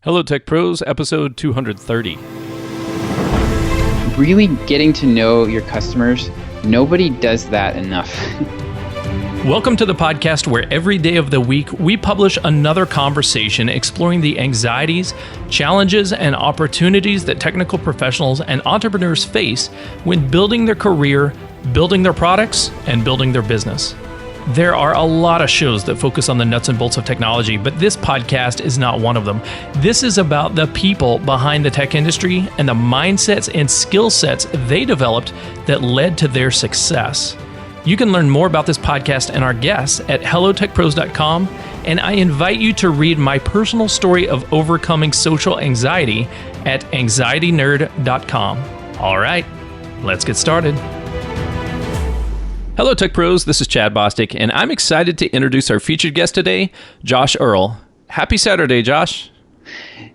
Hello, Tech Pros, episode 230. Really getting to know your customers, nobody does that enough. Welcome to the podcast where every day of the week we publish another conversation exploring the anxieties, challenges, and opportunities that technical professionals and entrepreneurs face when building their career, building their products, and building their business. There are a lot of shows that focus on the nuts and bolts of technology, but this podcast is not one of them. This is about the people behind the tech industry and the mindsets and skill sets they developed that led to their success. You can learn more about this podcast and our guests at hellotechpros.com, and I invite you to read my personal story of overcoming social anxiety at anxietynerd.com. All right, let's get started. Hello, Tech Pros. This is Chad Bostic, and I'm excited to introduce our featured guest today, Josh Earl. Happy Saturday, Josh.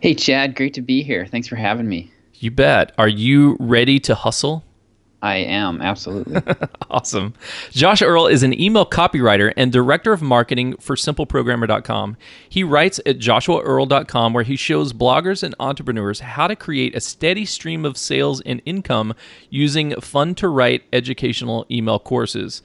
Hey, Chad. Great to be here. Thanks for having me. You bet. Are you ready to hustle? I am, absolutely. Awesome. Josh Earl is an email copywriter and director of marketing for simpleprogrammer.com. He writes at joshuaearl.com, where he shows bloggers and entrepreneurs how to create a steady stream of sales and income using fun-to-write educational email courses.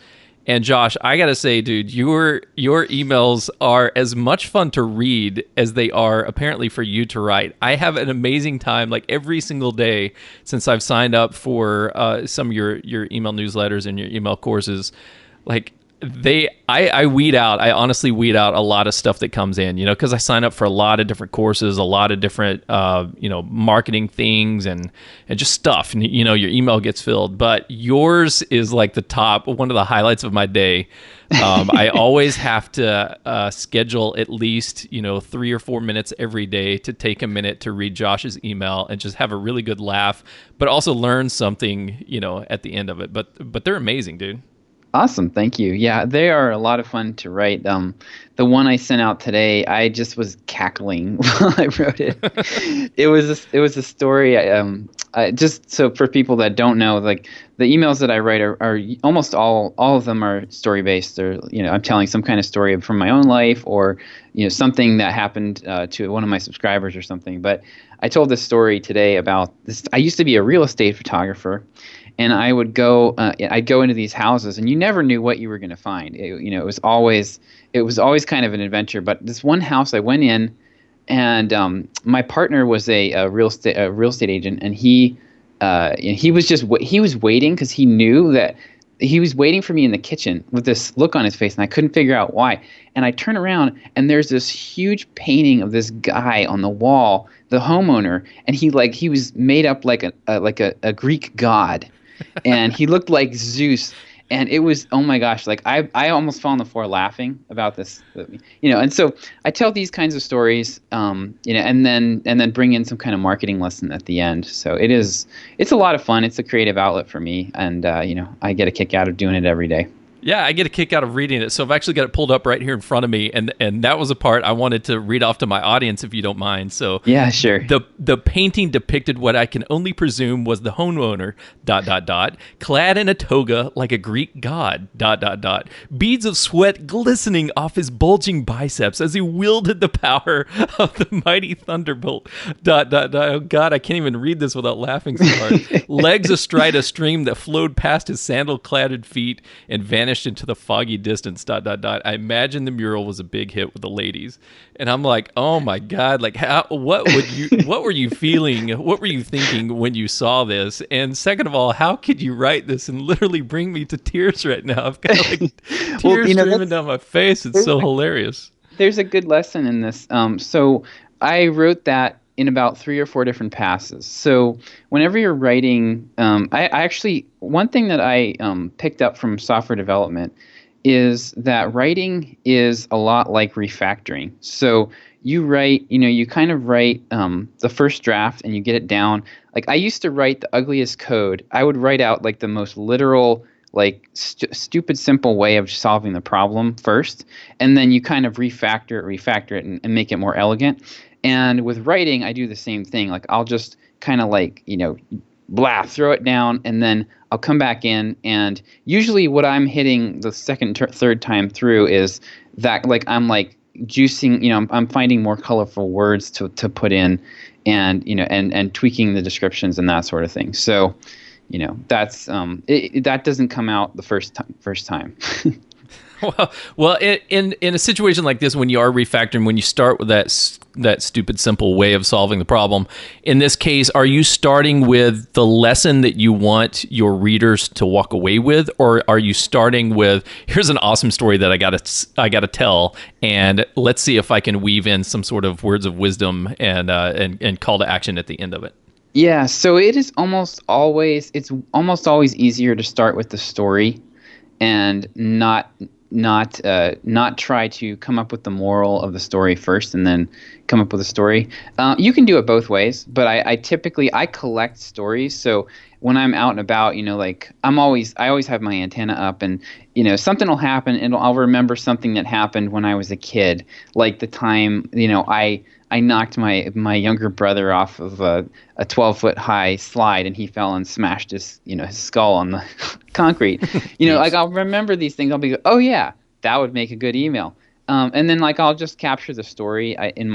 And Josh, I gotta say, dude, your emails are as much fun to read as they are apparently for you to write. I have an amazing time, like every single day since I've signed up for some of your email newsletters and your email courses. Like I weed out. I honestly weed out a lot of stuff that comes in, because I sign up for a lot of different courses, a lot of different, marketing things and just stuff. And, your email gets filled. But yours is like the top, one of the highlights of my day. I always have to schedule at least, 3 or 4 minutes every day to take a minute to read Josh's email and just have a really good laugh, but also learn something, at the end of it. But they're amazing, dude. Awesome. Thank you. Yeah, they are a lot of fun to write. The one I sent out today, I just was cackling while I wrote it. It was a story. Just so for people that don't know, like the emails that I write are almost all of them are story based. Or I'm telling some kind of story from my own life, or something that happened to one of my subscribers or something. But I told this story today about this. I used to be a real estate photographer. And I would go. I'd go into these houses, and you never knew what you were going to find. It was always kind of an adventure. But this one house, I went in, and my partner was a real estate agent, and he was waiting because he knew that he was waiting for me in the kitchen with this look on his face, and I couldn't figure out why. And I turn around, and there's this huge painting of this guy on the wall, the homeowner, and he was made up like a Greek god. And he looked like Zeus, and it was, oh my gosh, like I almost fell on the floor laughing about this, and so I tell these kinds of stories, and then bring in some kind of marketing lesson at the end. So it's a lot of fun. It's a creative outlet for me, and I get a kick out of doing it every day. Yeah, I get a kick out of reading it. So I've actually got it pulled up right here in front of me, and that was a part I wanted to read off to my audience, if you don't mind. So yeah, sure. The painting depicted what I can only presume was the homeowner, ... clad in a toga like a Greek god, ... beads of sweat glistening off his bulging biceps as he wielded the power of the mighty thunderbolt, ... Oh God, I can't even read this without laughing so hard. Legs astride a stream that flowed past his sandal-cladded feet and vanished into the foggy distance, ... I imagine the mural was a big hit with the ladies. And I'm like, oh my God, like what were you feeling? What were you thinking when you saw this? And second of all, how could you write this and literally bring me to tears right now? I've got like tears streaming down my face. It's so hilarious. There's a good lesson in this. So I wrote that in about 3 or 4 different passes. So whenever you're writing, I actually, one thing that I picked up from software development is that writing is a lot like refactoring. So you write, you kind of write the first draft and you get it down. Like I used to write the ugliest code. I would write out like the most literal, like stupid simple way of solving the problem first, and then you kind of refactor it and make it more elegant. And with writing, I do the same thing. Like I'll just kind of like, throw it down, and then I'll come back in. And usually what I'm hitting the second, third time through is that like I'm like juicing, I'm finding more colorful words to put in, and and tweaking the descriptions and that sort of thing. So that's that doesn't come out the first time. Well, in a situation like this, when you are refactoring, when you start with that stupid simple way of solving the problem, in this case, are you starting with the lesson that you want your readers to walk away with, or are you starting with, here's an awesome story that I gotta tell, and let's see if I can weave in some sort of words of wisdom and call to action at the end of it? Yeah, so it's almost always easier to start with the story and not try to come up with the moral of the story first and then come up with a story. You can do it both ways, but I typically collect stories. So when I'm out and about, like I always have my antenna up, and something will happen, and I'll remember something that happened when I was a kid, like the time I knocked my younger brother off of a 12-foot high slide, and he fell and smashed his skull on the concrete. Like I'll remember these things. I'll be, oh yeah, that would make a good email. And then like I'll just capture the story on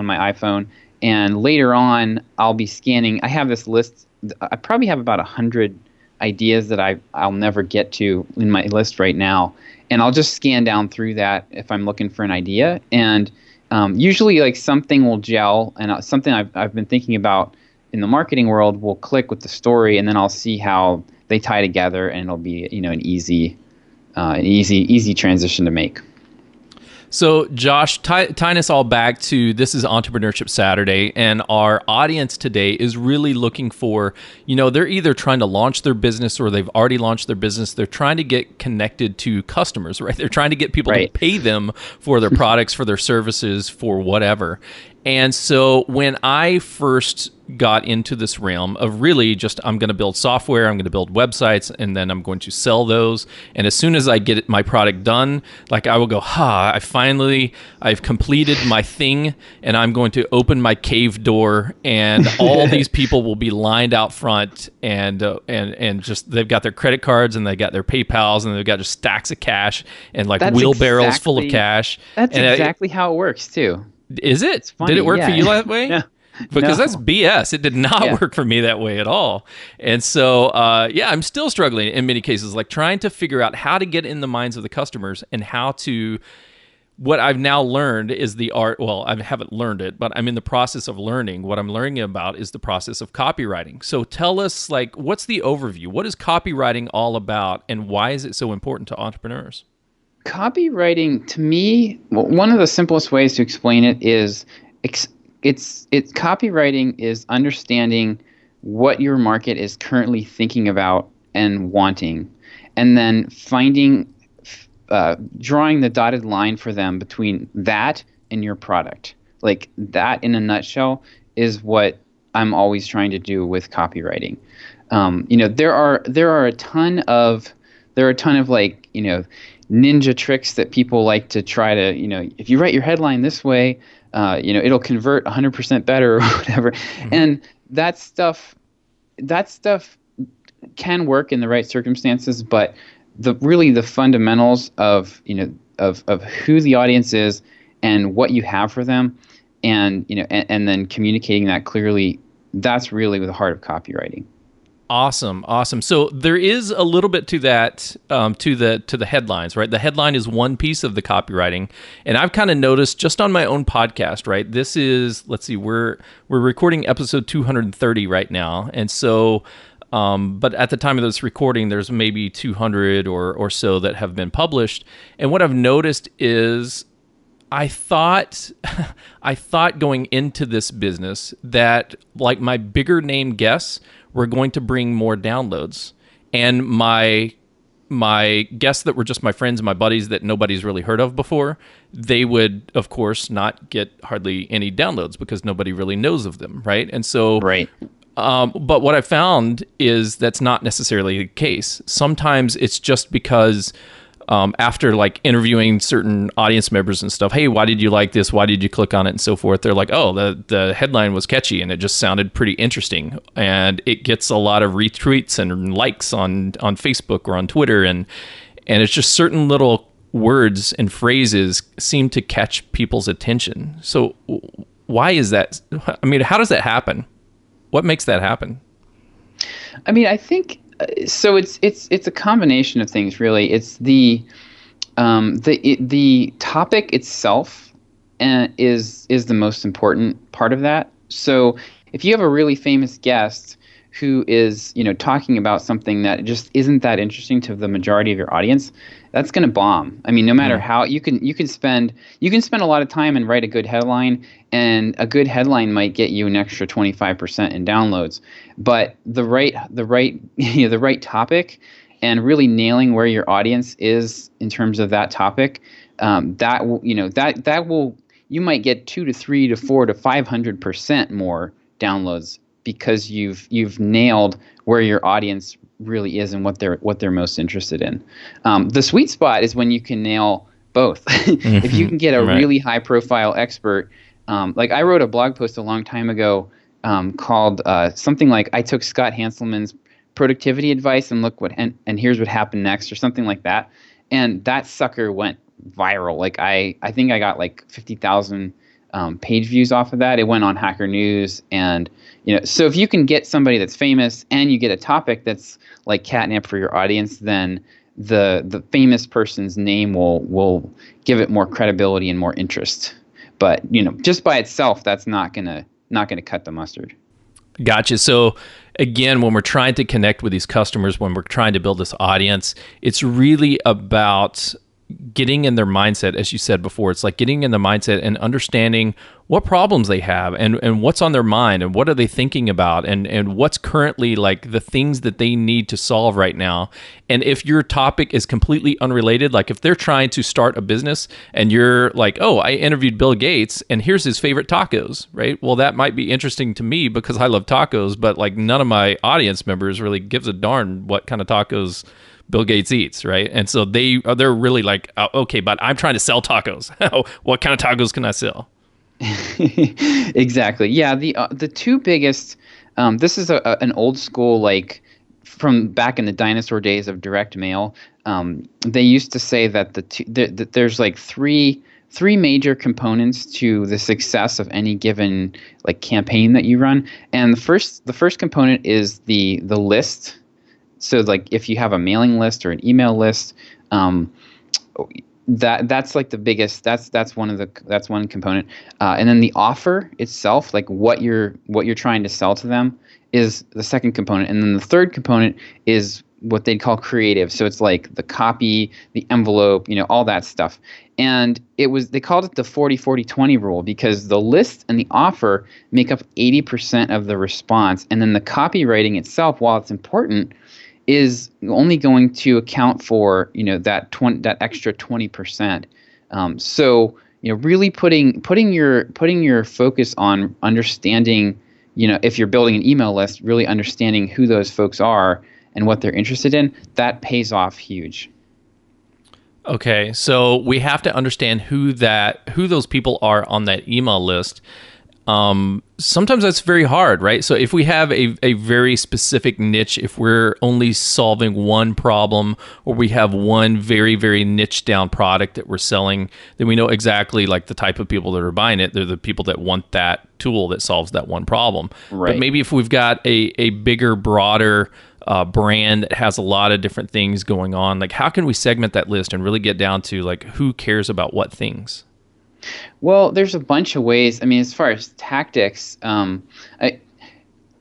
my iPhone, and later on I'll be scanning. I have this list. I probably have about 100 ideas that I'll never get to in my list right now, and I'll just scan down through that if I'm looking for an idea. And usually like something will gel, and something I've been thinking about in the marketing world will click with the story, and then I'll see how they tie together, and it'll be an easy transition to make. So Josh, tying us all back to, this is Entrepreneurship Saturday, and our audience today is really looking for, they're either trying to launch their business or they've already launched their business. They're trying to get connected to customers, right? They're trying to get people to pay them for their products, for their services, for whatever. And so when I first got into this realm of really just, I'm going to build software, I'm going to build websites, and then I'm going to sell those. And as soon as I get my product done, like I will go, I've completed my thing, and I'm going to open my cave door, and all these people will be lined out front, and just, they've got their credit cards, and they got their PayPals, and they've got just stacks of cash, and like wheelbarrows full of cash. That's exactly how it works too. Is it? Did it work for you that way? No. Because that's BS. It did not work for me that way at all. And so, I'm still struggling in many cases, like trying to figure out how to get in the minds of the customers, and how to, what I've now learned is the art. Well, I haven't learned it, but I'm in the process of learning. What I'm learning about is the process of copywriting. So tell us, like, what's the overview? What is copywriting all about, and why is it so important to entrepreneurs? Copywriting, to me, one of the simplest ways to explain it is copywriting is understanding what your market is currently thinking about and wanting, and then drawing the dotted line for them between that and your product. Like that, in a nutshell, is what I'm always trying to do with copywriting. There are a ton of like ninja tricks that people like to try to, if you write your headline this way, it'll convert 100% better or whatever. Mm-hmm. And that stuff can work in the right circumstances, but the fundamentals of who the audience is and what you have for them, and and then communicating that clearly, that's really the heart of copywriting. Awesome. So there is a little bit to that, to the headlines, right? The headline is one piece of the copywriting, and I've kind of noticed just on my own podcast, right? This is, let's see, we're recording episode 230 right now, and so, but at the time of this recording, there's maybe 200 or so that have been published, and what I've noticed is, I thought going into this business that, like, my bigger name guests were going to bring more downloads, and my guests that were just my friends and my buddies that nobody's really heard of before, they would, of course, not get hardly any downloads because nobody really knows of them, right? And so, but what I found is that's not necessarily the case. Sometimes it's just because after like interviewing certain audience members and stuff, hey, why did you like this? Why did you click on it? And so forth. They're like, oh, the headline was catchy and it just sounded pretty interesting. And it gets a lot of retweets and likes on Facebook or on Twitter. And it's just certain little words and phrases seem to catch people's attention. So why is that? I mean, how does that happen? What makes that happen? I mean, I think so. It's a combination of things, really. It's the topic itself is the most important part of that. So if you have a really famous guest who is, talking about something that just isn't that interesting to the majority of your audience, that's going to bomb. I mean, no matter how you can spend a lot of time and write a good headline, and a good headline might get you an extra 25% in downloads. But the right topic, and really nailing where your audience is in terms of that topic, you might get 2 to 3 to 4 to 500% more downloads, because you've nailed where your audience really is and what they're most interested in. The sweet spot is when you can nail both. If you can get a really high profile expert, like I wrote a blog post a long time ago called something like "I took Scott Hanselman's productivity advice and and here's what happened next," or something like that, and that sucker went viral. Like I think I got like 50,000 page views off of that. It went on Hacker News, and so if you can get somebody that's famous and you get a topic that's like catnip for your audience, then the famous person's name will give it more credibility and more interest. But just by itself, that's not gonna cut the mustard. Gotcha. So again, when we're trying to connect with these customers, when we're trying to build this audience, it's really about getting in their mindset. As you said before, it's like getting in the mindset and understanding what problems they have and what's on their mind and what are they thinking about and what's currently like the things that they need to solve right now. And if your topic is completely unrelated, like if they're trying to start a business and you're like, oh, I interviewed Bill Gates and here's his favorite tacos, right? Well, that might be interesting to me because I love tacos, but like none of my audience members really gives a darn what kind of tacos Bill Gates eats, right? And so they're really like, oh, okay, but I'm trying to sell tacos. What kind of tacos can I sell? Exactly. Yeah. The two biggest. This is an old school, like from back in the dinosaur days of direct mail. They used to say that there's like three major components to the success of any given like campaign that you run, and the first component is the list. So like if you have a mailing list or an email list, that's like the biggest. That's one component, and then the offer itself, like what you're trying to sell to them, is the second component, and then the third component is what they'd call creative. So it's like the copy, the envelope, all that stuff. And they called it the 40-40-20 rule, because the list and the offer make up 80% of the response, and then the copywriting itself, while it's important, is only going to account for that extra 20%. So really putting your focus on understanding, if you're building an email list, really understanding who those folks are and what they're interested in, that pays off huge. Okay, so we have to understand who those people are on that email list. Sometimes that's very hard, right? So if we have a very specific niche, if we're only solving one problem, or we have one very, very niche down product that we're selling, then we know exactly like the type of people that are buying it. They're the people that want that tool that solves that one problem. Right. But maybe if we've got a bigger, broader brand that has a lot of different things going on, like how can we segment that list and really get down to like who cares about what things? Well, there's a bunch of ways. I mean, as far as tactics,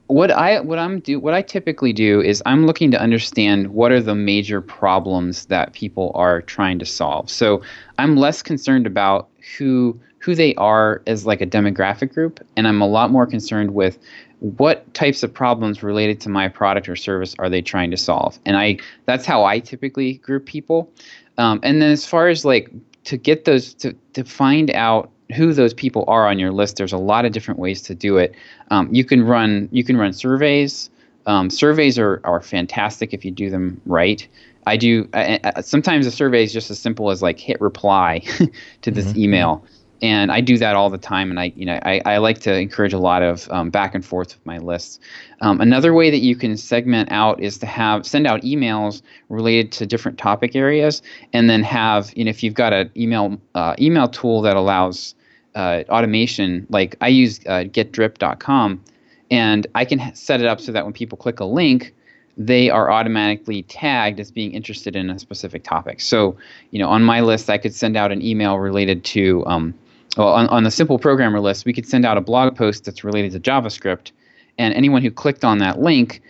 what I typically do is I'm looking to understand what are the major problems that people are trying to solve. So I'm less concerned about who they are as like a demographic group, and I'm a lot more concerned with what types of problems related to my product or service are they trying to solve. And that's how I typically group people. And then as far as like to get those to find out who those people are on your list, there's a lot of different ways to do it. You can run surveys. Surveys are fantastic if you do them right. I do sometimes a survey is just as simple as like hit reply to this email, And I do that all the time, and I like to encourage a lot of back and forth with my lists. Another way that you can segment out is to send out emails related to different topic areas, and then have, if you've got an email tool that allows automation, like I use getdrip.com, and I can set it up so that when people click a link, they are automatically tagged as being interested in a specific topic. So, on my list, I could send out an email related to on the simple programmer list, we could send out a blog post that's related to JavaScript, and anyone who clicked on that link,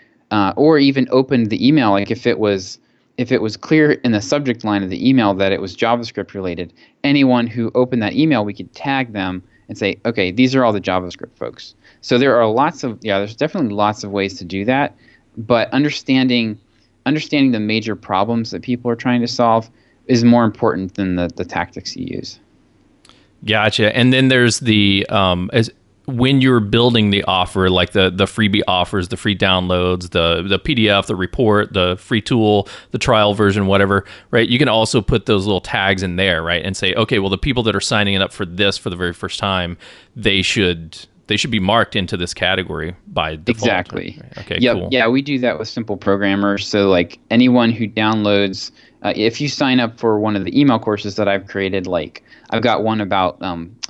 or even opened the email, like if it was clear in the subject line of the email that it was JavaScript related, anyone who opened that email, we could tag them and say, okay, these are all the JavaScript folks. So there are there's definitely lots of ways to do that, but understanding the major problems that people are trying to solve is more important than the tactics you use. Gotcha. And then there's when you're building the offer, like the freebie offers, the free downloads, the PDF, the report, the free tool, the trial version, whatever, right? You can also put those little tags in there, right? And say, okay, well, the people that are signing up for this for the very first time, they should be marked into this category by default. Exactly. Right? Okay, yep. cool. Yeah, we do that with simple programmers. So like anyone who downloads, if you sign up for one of the email courses that I've created, like I've got one about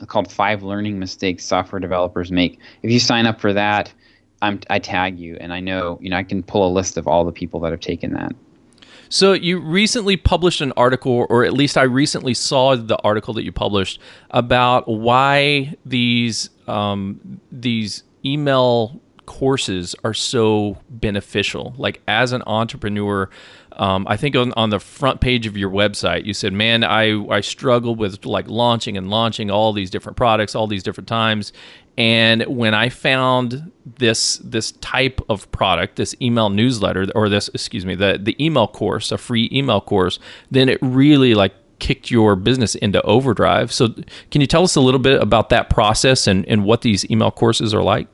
called 5 Learning Mistakes Software Developers Make. If you sign up for that, I tag you, and I know I can pull a list of all the people that have taken that. So you recently published an article, or at least I recently saw the article that you published about why these email courses are so beneficial. Like as an entrepreneur, I think on the front page of your website, you said, man, I struggled with like launching all these different products, all these different times. And when I found this type of product, this email newsletter, or the email course, a free email course, then it really like kicked your business into overdrive. So can you tell us a little bit about that process and what these email courses are like?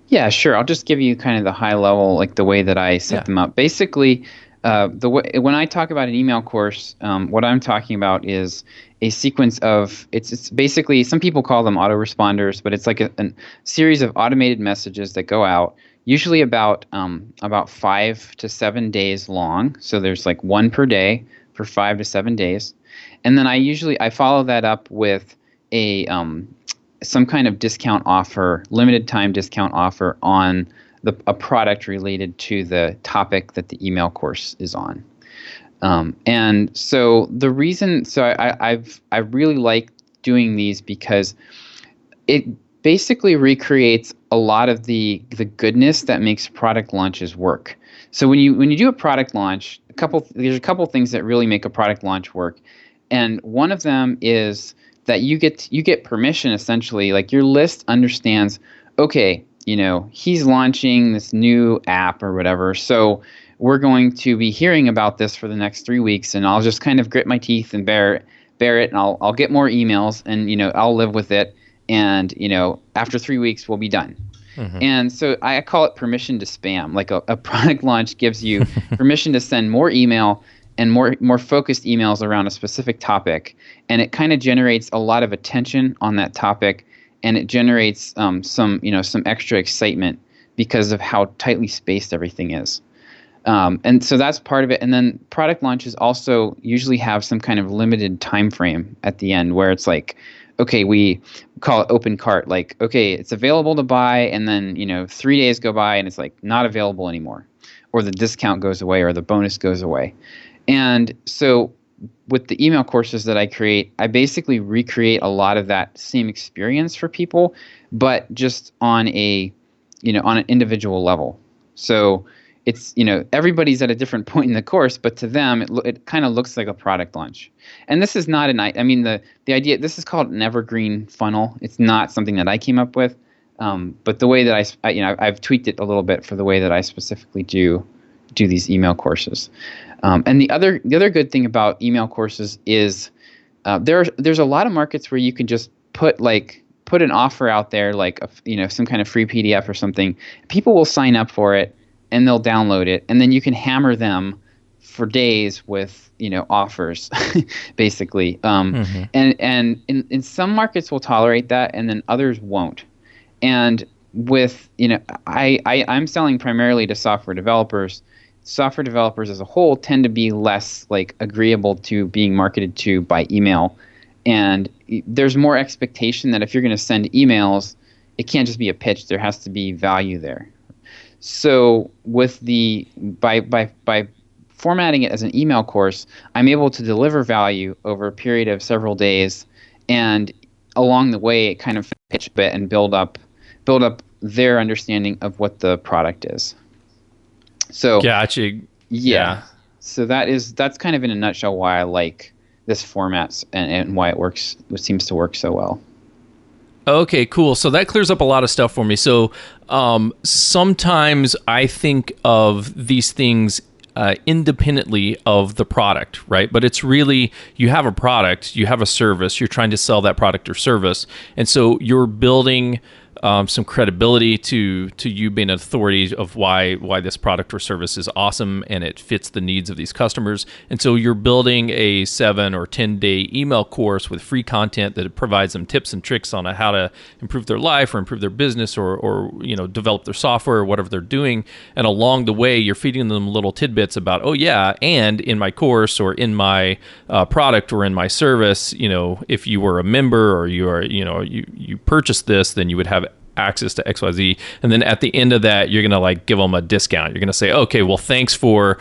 Yeah, sure. I'll just give you kind of the high level, like the way that I set them up. Basically, when I talk about an email course, what I'm talking about is a sequence of it's basically, some people call them autoresponders, but it's like a series of automated messages that go out, usually about 5 to 7 days long. So there's like one per day for 5 to 7 days, and then I follow that up with some kind of discount offer, limited time discount offer on a product related to the topic that the email course is on. And so the reason, I really like doing these because it basically recreates a lot of the goodness that makes product launches work. So when you do a product launch, there's a couple things that really make a product launch work, and one of them is that you get permission, essentially. Like your list understands, okay, he's launching this new app or whatever, so we're going to be hearing about this for the next 3 weeks, and I'll just kind of grit my teeth and bear it, and I'll get more emails, and I'll live with it, and after 3 weeks we'll be done. Mm-hmm. And so I call it permission to spam. Like a product launch gives you permission to send more email and more focused emails around a specific topic, and it kind of generates a lot of attention on that topic, and it generates some extra excitement because of how tightly spaced everything is. And so that's part of it. And then product launches also usually have some kind of limited time frame at the end, where it's like, okay, we call it open cart. Like, okay, it's available to buy, and then 3 days go by and it's like not available anymore, or the discount goes away, or the bonus goes away. And so with the email courses that I create, I basically recreate a lot of that same experience for people, but just on an individual level. So it's, everybody's at a different point in the course, but to them, it kind of looks like a product launch. And this is not the idea, this is called an evergreen funnel. It's not something that I came up with, but the way that I've tweaked it a little bit for the way that I specifically do these email courses. And the other good thing about email courses is there's a lot of markets where you can just put an offer out there, like some kind of free PDF or something. People will sign up for it and they'll download it, and then you can hammer them for days with offers, basically. Mm-hmm. And in some markets will tolerate that, and then others won't. And with I'm selling primarily to software developers. Software developers as a whole tend to be less like agreeable to being marketed to by email, and there's more expectation that if you're going to send emails, it can't just be a pitch. There has to be value there. So with by formatting it as an email course, I'm able to deliver value over a period of several days, and along the way, it kind of pitch a bit and build up their understanding of what the product is. So gotcha. Yeah. So that's kind of in a nutshell why I like this format and why it seems to work so well. Okay, cool. So that clears up a lot of stuff for me. So sometimes I think of these things independently of the product, right? But it's really, you have a product, you have a service, you're trying to sell that product or service. And so you're building some credibility to you being an authority of why this product or service is awesome and it fits the needs of these customers. And so you're building a 7 or 10 day email course with free content that provides them tips and tricks on how to improve their life or improve their business or develop their software or whatever they're doing. And along the way, you're feeding them little tidbits about, oh yeah, and in my course or in my product or in my service, if you were a member or you purchased this, then you would have access to XYZ. And then at the end of that, you're going to give them a discount. You're going to say, okay, well, thanks for,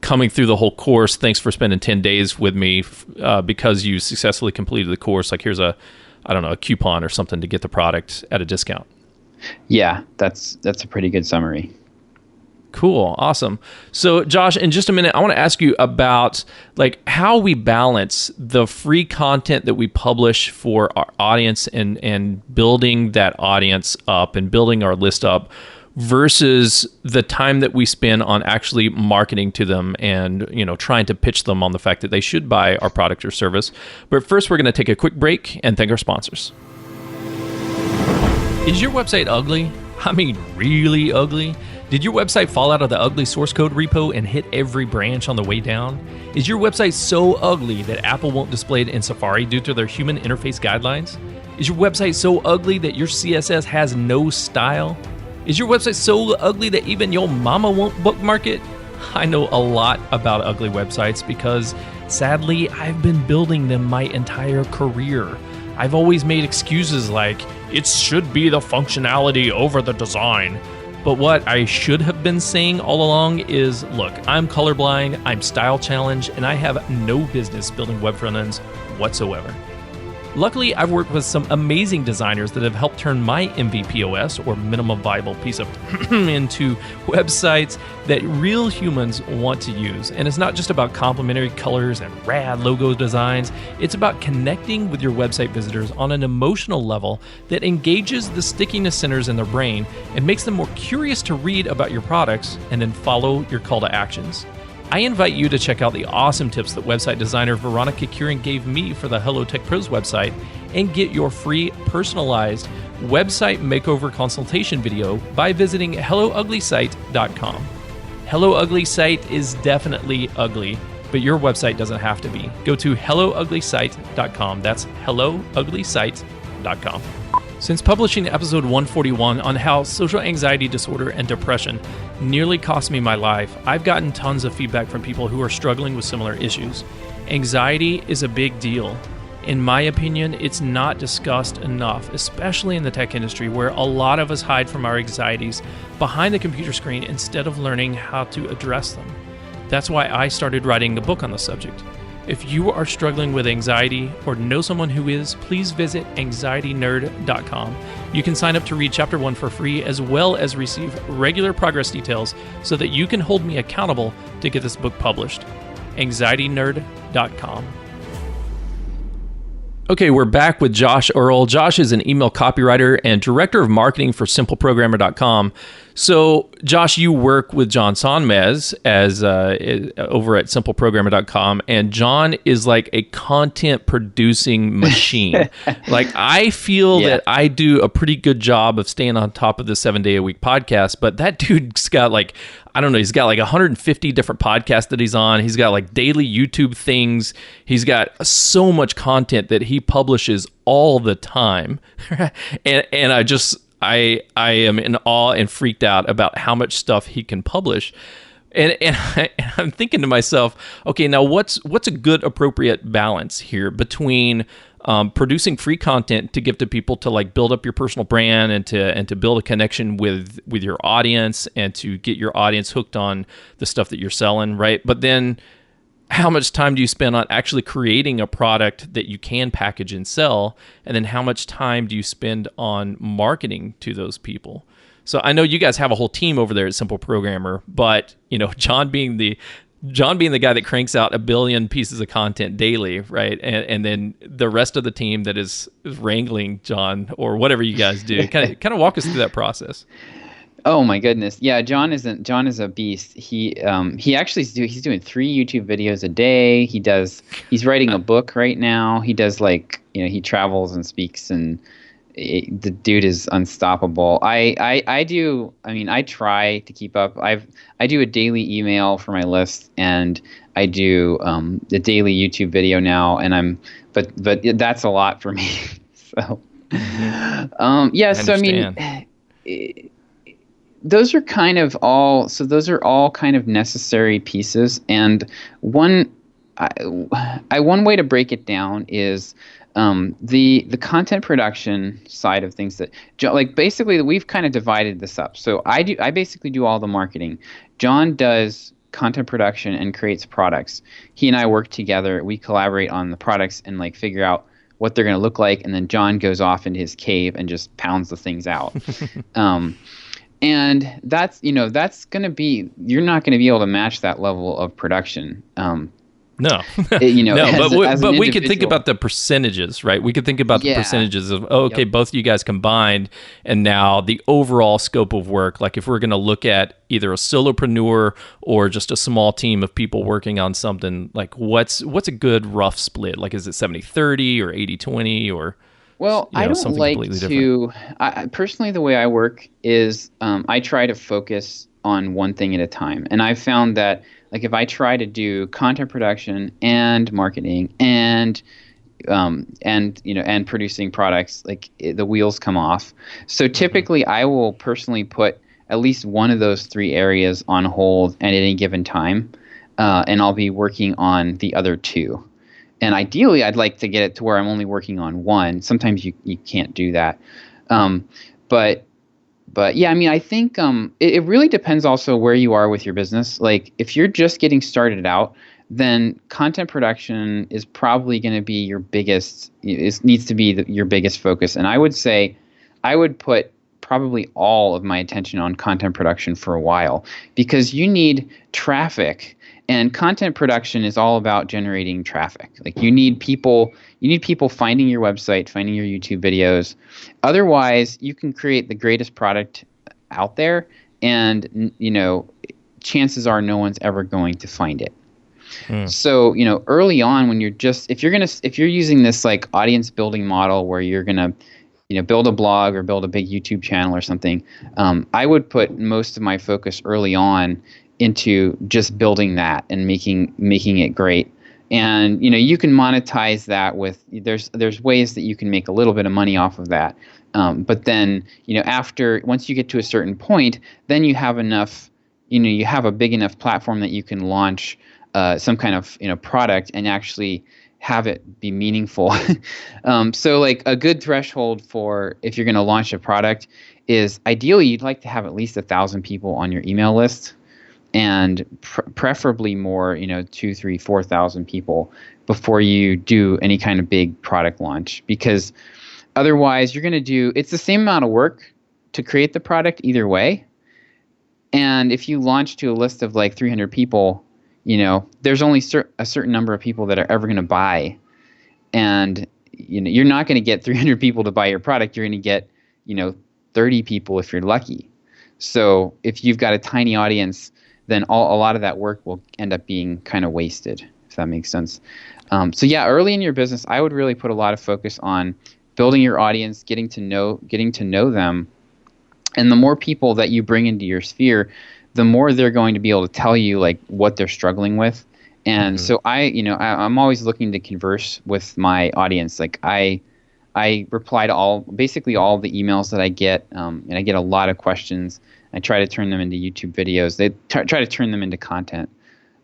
coming through the whole course. Thanks for spending 10 days with me because you successfully completed the course. Here's a coupon or something to get the product at a discount. Yeah, that's a pretty good summary. Cool. Awesome. So Josh, in just a minute, I want to ask you about how we balance the free content that we publish for our audience and building that audience up and building our list up versus the time that we spend on actually marketing to them and, trying to pitch them on the fact that they should buy our product or service. But first, we're going to take a quick break and thank our sponsors. Is your website ugly? I mean, really ugly? Did your website fall out of the ugly source code repo and hit every branch on the way down? Is your website so ugly that Apple won't display it in Safari due to their human interface guidelines? Is your website so ugly that your CSS has no style? Is your website so ugly that even your mama won't bookmark it? I know a lot about ugly websites because, sadly, I've been building them my entire career. I've always made excuses like, it should be the functionality over the design. But what I should have been saying all along is, look, I'm colorblind, I'm style challenged, and I have no business building web front ends whatsoever. Luckily, I've worked with some amazing designers that have helped turn my MVP OS, or minimum viable piece of into websites that real humans want to use. And it's not just about complementary colors and rad logo designs. It's about connecting with your website visitors on an emotional level that engages the stickiness centers in their brain and makes them more curious to read about your products and then follow your call to actions. I invite you to check out the awesome tips that website designer Veronica Kieran gave me for the Hello Tech Pros website and get your free personalized website makeover consultation video by visiting HelloUglySite.com. Hello Ugly Site is definitely ugly, but your website doesn't have to be. Go to HelloUglySite.com. That's HelloUglySite.com. Since publishing episode 141 on how social anxiety disorder and depression nearly cost me my life, I've gotten tons of feedback from people who are struggling with similar issues. Anxiety is a big deal. In my opinion, it's not discussed enough, especially in the tech industry, where a lot of us hide from our anxieties behind the computer screen instead of learning how to address them. That's why I started writing a book on the subject. If you are struggling with anxiety or know someone who is, please visit anxietynerd.com. You can sign up to read Chapter 1 for free, as well as receive regular progress details so that you can hold me accountable to get this book published. anxietynerd.com. Okay, we're back with Josh Earl. Josh is an email copywriter and director of marketing for simpleprogrammer.com. So, Josh, you work with John Sonmez as over at simpleprogrammer.com, and John is like a content producing machine. I feel that I do a pretty good job of staying on top of the 7-day-a-week podcast, but that dude's got I don't know, he's got like 150 different podcasts that he's on. He's got like daily YouTube things. He's got so much content that he publishes all the time. and I am in awe and freaked out about how much stuff he can publish. And I'm thinking to myself, okay, now what's a good appropriate balance here between producing free content to give to people to like build up your personal brand and to build a connection with your audience and to get your audience hooked on the stuff that you're selling, right? But then how much time do you spend on actually creating a product that you can package and sell? And then how much time do you spend on marketing to those people? So I know you guys have a whole team over there at Simple Programmer, but John being the guy that cranks out 1 billion pieces of content daily, right? And then the rest of the team that is wrangling John or whatever you guys do. Kind of walk us through that process. Oh my goodness. Yeah, John is a beast. He actually he's doing 3 YouTube videos a day. He's writing a book right now. He does he travels and speaks, and the dude is unstoppable. I try to keep up. I do a daily email for my list, and I do a daily YouTube video now, and but that's a lot for me. So those are kind of all. So those are all kind of necessary pieces, and one way to break it down is the content production side of things. That basically we've kind of divided this up. So I basically do all the marketing. John does content production and creates products. He and I work together. We collaborate on the products and figure out what they're going to look like, and then John goes off into his cave and just pounds the things out. And that's going to be, you're not going to be able to match that level of production. No, but we could think about the percentages, right? We could think about the percentages of, both of you guys combined, and now the overall scope of work. Like if we're going to look at either a solopreneur or just a small team of people working on something, like what's a good rough split? Like is it 70-30 or 80-20 or? Well, I don't like to. Personally, the way I work is I try to focus on one thing at a time, and I've found that if I try to do content production and marketing and producing products, the wheels come off. So typically, I will personally put at least one of those 3 areas on hold at any given time, and I'll be working on the other 2. And ideally, I'd like to get it to where I'm only working on one. Sometimes you can't do that. But yeah, I think it really depends also where you are with your business. If you're just getting started out, then content production is probably going to be your biggest. It needs to be your biggest focus. And I would say, I would put probably all of my attention on content production for a while, because you need traffic. And content production is all about generating traffic. You need people finding your website, finding your YouTube videos. Otherwise, you can create the greatest product out there, and chances are no one's ever going to find it. So early on, when if you're using this audience building model where you're gonna build a blog or build a big YouTube channel or something, I would put most of my focus early on into just building that and making it great. And you can monetize that with there's ways that you can make a little bit of money off of that. But then once you get to a certain point, then you have enough, you have a big enough platform that you can launch some kind of product and actually have it be meaningful. So a good threshold for if you're going to launch a product is ideally you'd like to have at least 1,000 people on your email list. And preferably more, 2,000, 3,000, 4,000 people before you do any kind of big product launch, because otherwise you're going to do, it's the same amount of work to create the product either way. And if you launch to a list of 300 people, there's only a certain number of people that are ever going to buy. And, you're not going to get 300 people to buy your product. You're going to get, 30 people if you're lucky. So if you've got a tiny audience, then a lot of that work will end up being kind of wasted, if that makes sense. So yeah, early in your business, I would really put a lot of focus on building your audience, getting to know them. And the more people that you bring into your sphere, the more they're going to be able to tell you like what they're struggling with. And so I'm always looking to converse with my audience. Like I reply to basically all the emails that I get, and I get a lot of questions. I try to turn them into YouTube videos. They try to turn them into content.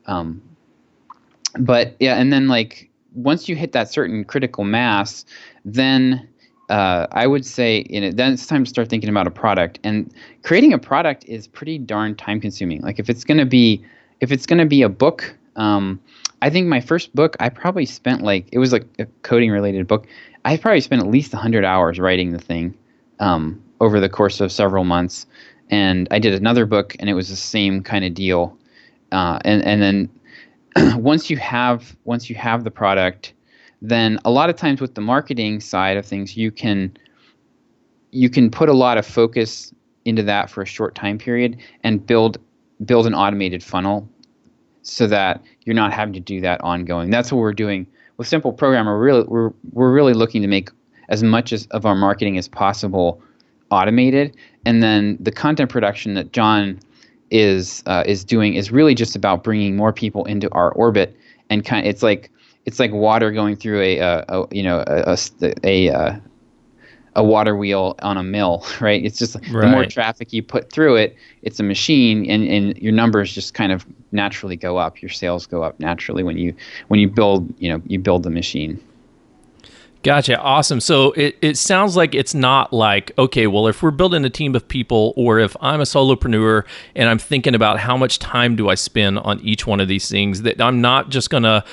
But yeah, and then like once you hit that certain critical mass, then I would say then it's time to start thinking about a product. And creating a product is pretty darn time consuming. Like if it's gonna be a book, I think my first book I probably spent it was like a coding related book. I probably spent at least 100 hours writing the thing over the course of several months. And I did another book, and it was the same kind of deal. And then once you have the product, then a lot of times with the marketing side of things, you can put a lot of focus into that for a short time period and build an automated funnel so that you're not having to do that ongoing. That's what we're doing with Simple Programmer. We're really looking to make as much of our marketing as possible automated, and then the content production that John is doing is really just about bringing more people into our orbit, and it's like water going through a water wheel on a mill, right? It's just the more traffic you put through it, it's a machine, and your numbers just kind of naturally go up. Your sales go up naturally when you build the machine. Gotcha. Awesome. So it sounds like it's not like, okay, well, if we're building a team of people, or if I'm a solopreneur and I'm thinking about how much time do I spend on each one of these things, that I'm not just going to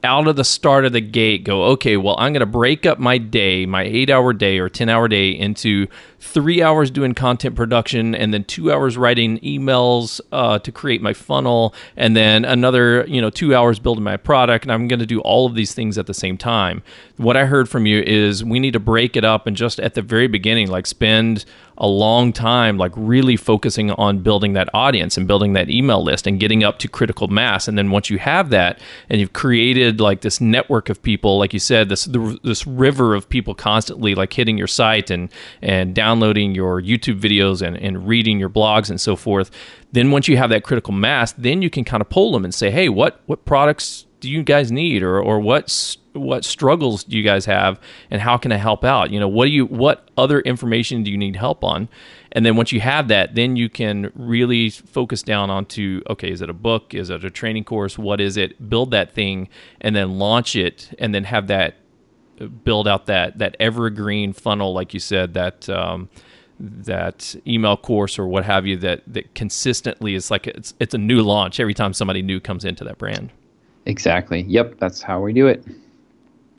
out of the start of the gate go, okay, well, I'm going to break up my day, my 8-hour day or 10-hour day into 3 hours doing content production, and then 2 hours writing emails to create my funnel, and then another 2 hours building my product, and I'm going to do all of these things at the same time. What I heard from you is we need to break it up and just at the very beginning, like spend a long time like really focusing on building that audience and building that email list and getting up to critical mass. And then once you have that and you've created like this network of people, like you said, this river of people constantly like hitting your site and downloading your YouTube videos and reading your blogs and so forth, then once you have that critical mass, then you can kind of poll them and say, hey, what products do you guys need, or what struggles do you guys have, and how can I help out? What other information do you need help on? And then once you have that, then you can really focus down onto, okay, is it a book? Is it a training course? What is it? Build that thing and then launch it, and then have that build out that evergreen funnel, like you said, that email course or what have you, that consistently is like it's a new launch every time somebody new comes into that brand. Exactly. Yep. That's how we do it.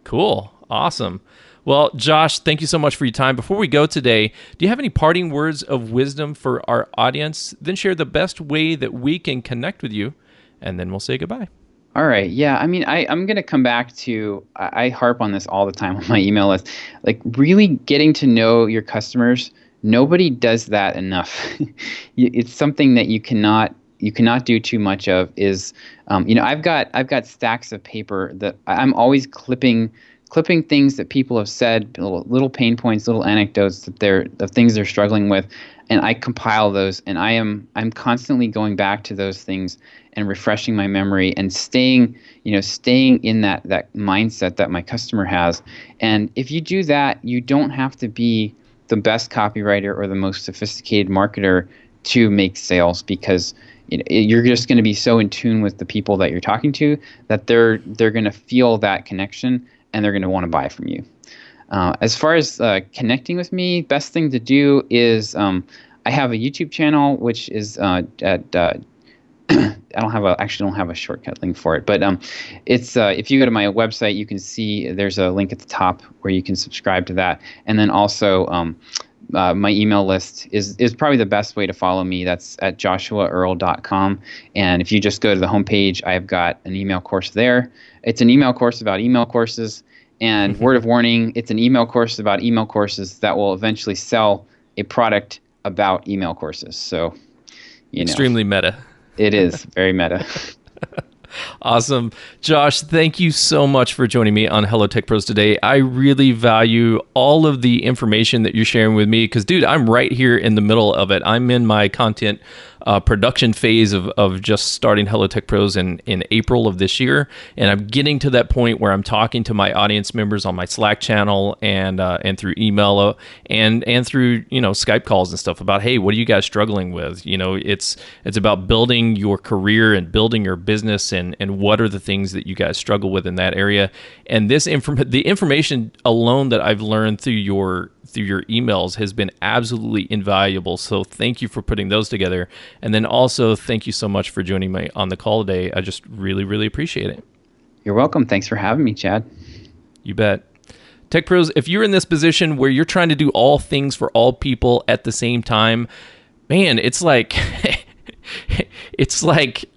Cool. Awesome. Well, Josh, thank you so much for your time. Before we go today, do you have any parting words of wisdom for our audience? Then share the best way that we can connect with you, and then we'll say goodbye. All right. Yeah. I mean, I'm going to come back to, I harp on this all the time on my email list, like really getting to know your customers. Nobody does that enough. It's something that you cannot do too much of. Is I've got stacks of paper that I'm always clipping things that people have said, little pain points, little anecdotes of things they're struggling with, and I compile those, and I'm constantly going back to those things and refreshing my memory and staying in that mindset that my customer has. And if you do that, you don't have to be the best copywriter or the most sophisticated marketer to make sales, because you're just going to be so in tune with the people that you're talking to that they're going to feel that connection, and they're going to want to buy from you. As far as connecting with me, best thing to do is I have a YouTube channel, which is at I don't have a shortcut link for it, but it's if you go to my website, you can see there's a link at the top where you can subscribe to that, and then also my email list is probably the best way to follow me. That's at joshuaearl.com, and if you just go to the homepage, I've got an email course there. It's an email course about email courses, and word of warning, it's an email course about email courses that will eventually sell a product about email courses. So, extremely meta. It is very meta. Awesome. Josh, thank you so much for joining me on Hello Tech Pros today. I really value all of the information that you're sharing with me because, dude, I'm right here in the middle of it. I'm in my content production phase of just starting Hello Tech Pros in April of this year, and I'm getting to that point where I'm talking to my audience members on my Slack channel and through email and through Skype calls and stuff about, hey, what are you guys struggling with? It's about building your career and building your business, and what are the things that you guys struggle with in that area. And the information alone that I've learned through your emails has been absolutely invaluable. So thank you for putting those together. And then also thank you so much for joining me on the call today. I just really, really appreciate it. You're welcome. Thanks for having me, Chad. You bet. Tech Pros, if you're in this position where you're trying to do all things for all people at the same time, man, it's like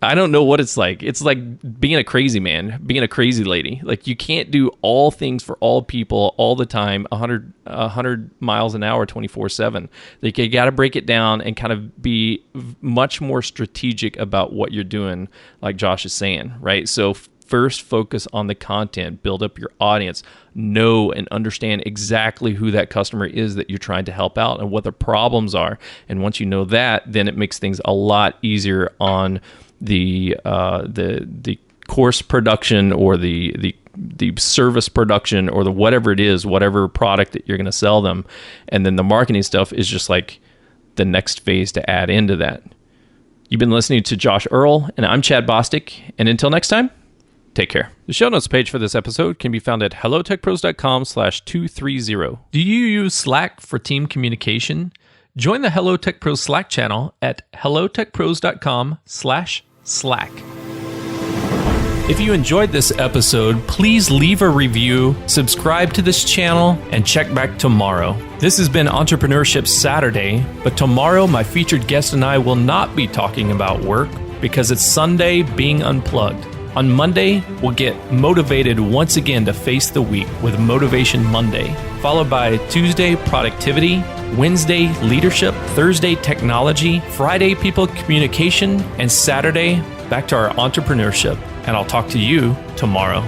I don't know what it's like. It's like being a crazy man, being a crazy lady. Like, you can't do all things for all people all the time, 100 miles an hour, 24/7. Like, you got to break it down and kind of be much more strategic about what you're doing, like Josh is saying, right? So first, focus on the content, build up your audience, know and understand exactly who that customer is that you're trying to help out and what their problems are. And once you know that, then it makes things a lot easier on the course production or the service production or the whatever it is, whatever product that you're going to sell them. And then the marketing stuff is just like the next phase to add into that. You've been listening to Josh Earl, and I'm Chad Bostic. And until next time, take care. The show notes page for this episode can be found at hellotechpros.com/230. Do you use Slack for team communication? Join the Hello Tech Pros Slack channel at hellotechpros.com/Slack. If you enjoyed this episode, please leave a review, subscribe to this channel, and check back tomorrow. This has been Entrepreneurship Saturday, but tomorrow my featured guest and I will not be talking about work because it's Sunday being unplugged. On Monday, we'll get motivated once again to face the week with Motivation Monday, followed by Tuesday, productivity, Wednesday, leadership, Thursday, technology, Friday, people communication, and Saturday, back to our entrepreneurship. And I'll talk to you tomorrow.